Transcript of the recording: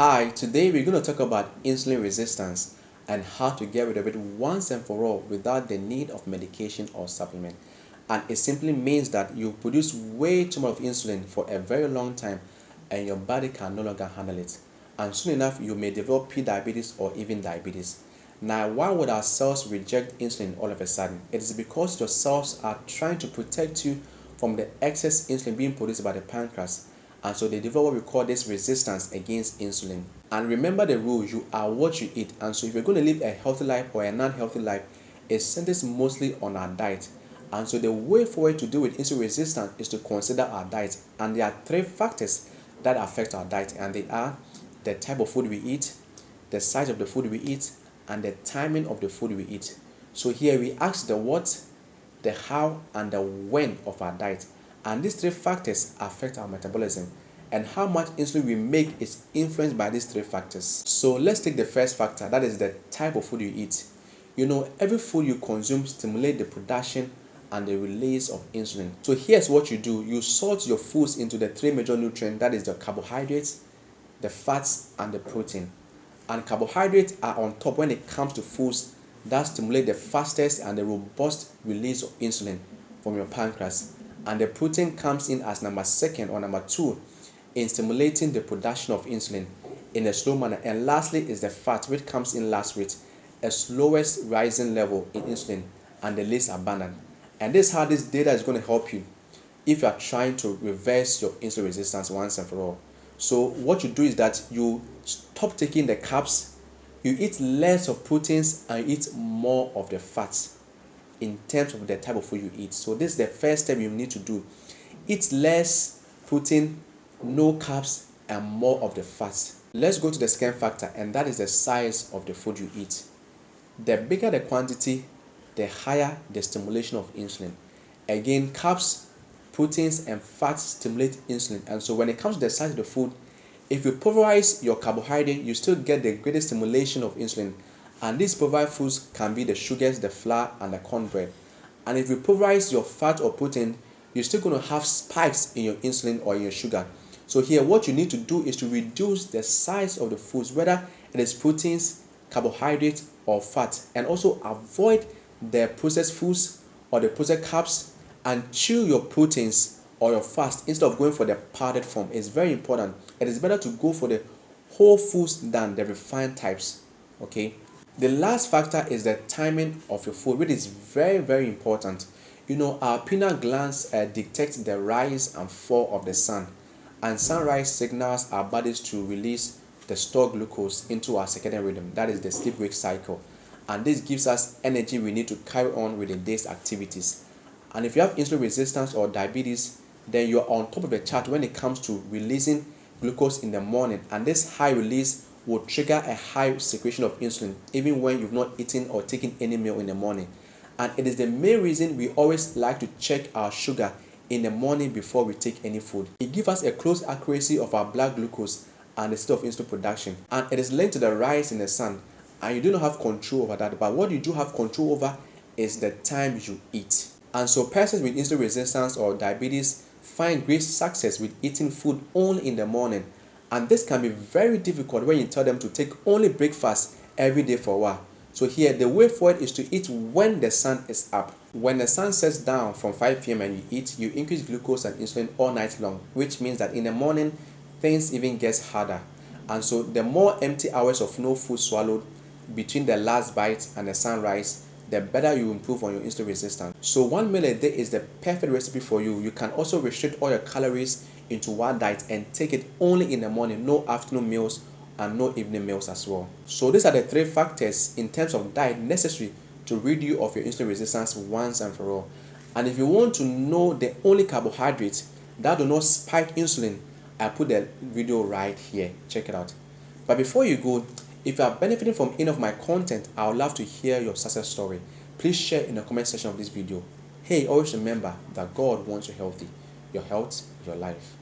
Hi, today we're going to talk about insulin resistance and how to get rid of it once and for all without the need of medication or supplement. And it simply means that you produce way too much of insulin for a very long time and your body can no longer handle it. And soon enough, you may develop pre-diabetes or even diabetes. Now, why would our cells reject insulin all of a sudden? It is because your cells are trying to protect you from the excess insulin being produced by the pancreas. And so they develop what we call this resistance against insulin. And remember the rule, you are what you eat. And so if you're going to live a healthy life or a non-healthy life, it's centered mostly on our diet. And so the way forward to deal with insulin resistance is to consider our diet. And there are three factors that affect our diet, and they are the type of food we eat, the size of the food we eat, and the timing of the food we eat. So here we ask the what, the how, and the when of our diet. And these three factors affect our metabolism, and how much insulin we make is influenced by these three factors. So let's take the first factor, that is the type of food you eat. You know, every food you consume stimulates the production and the release of insulin. So here's what you do. You sort your foods into the three major nutrients, that is the carbohydrates, the fats, and the protein. And carbohydrates are on top when it comes to foods that stimulate the fastest and the robust release of insulin from your pancreas. And the protein comes in as number second or number two in stimulating the production of insulin in a slow manner. And lastly is the fat, which comes in last with a slowest rising level in insulin and the least abundant. And this is how this data is going to help you if you are trying to reverse your insulin resistance once and for all. So what you do is that you stop taking the carbs, you eat less of proteins and you eat more of the fats in terms of the type of food you eat. So this is the first step you need to do. Eat less protein, no carbs, and more of the fats. Let's go to the second factor, and that is the size of the food you eat. The bigger the quantity, the higher the stimulation of insulin. Again, carbs, proteins, and fats stimulate insulin. And so when it comes to the size of the food, if you pulverize your carbohydrate, you still get the greatest stimulation of insulin. And these pulverized foods can be the sugars, the flour, and the cornbread. And if you pulverize your fat or protein, you're still going to have spikes in your insulin or in your sugar. So here, what you need to do is to reduce the size of the foods, whether it is proteins, carbohydrates, or fat, and also avoid the processed foods or the processed carbs, and chew your proteins or your fats instead of going for the powdered form. It's very important. It is better to go for the whole foods than the refined types. Okay. The last factor is the timing of your food, which is very, very important. You know, our pineal glands detect the rise and fall of the sun, and sunrise signals our bodies to release the stored glucose into our circadian rhythm, that is the sleep-wake cycle. And this gives us energy we need to carry on with the day's activities. And if you have insulin resistance or diabetes, then you're on top of the chart when it comes to releasing glucose in the morning. And this high release will trigger a high secretion of insulin even when you've not eaten or taken any meal in the morning. And it is the main reason we always like to check our sugar in the morning before we take any food. It gives us a close accuracy of our blood glucose and the state of insulin production. And it is linked to the rise in the sun. And you do not have control over that. But what you do have control over is the time you eat. And so persons with insulin resistance or diabetes find great success with eating food only in the morning. And this can be very difficult when you tell them to take only breakfast every day for a while. So here, the way forward is to eat when the sun is up. When the sun sets down from 5 p.m. and you eat, you increase glucose and insulin all night long, which means that in the morning, things even gets harder. And so the more empty hours of no food swallowed between the last bite and the sunrise, the better you improve on your insulin resistance. So 1 meal a day is the perfect recipe for you. You can also restrict all your calories into one diet and take it only in the morning, no afternoon meals and no evening meals as well. So these are the three factors in terms of diet necessary to rid you of your insulin resistance once and for all. And if you want to know the only carbohydrates that do not spike insulin, I put the video right here. Check it out. But before you go, if you are benefiting from any of my content, I would love to hear your success story. Please share in the comment section of this video. Hey, always remember that God wants you healthy. Your health, your life.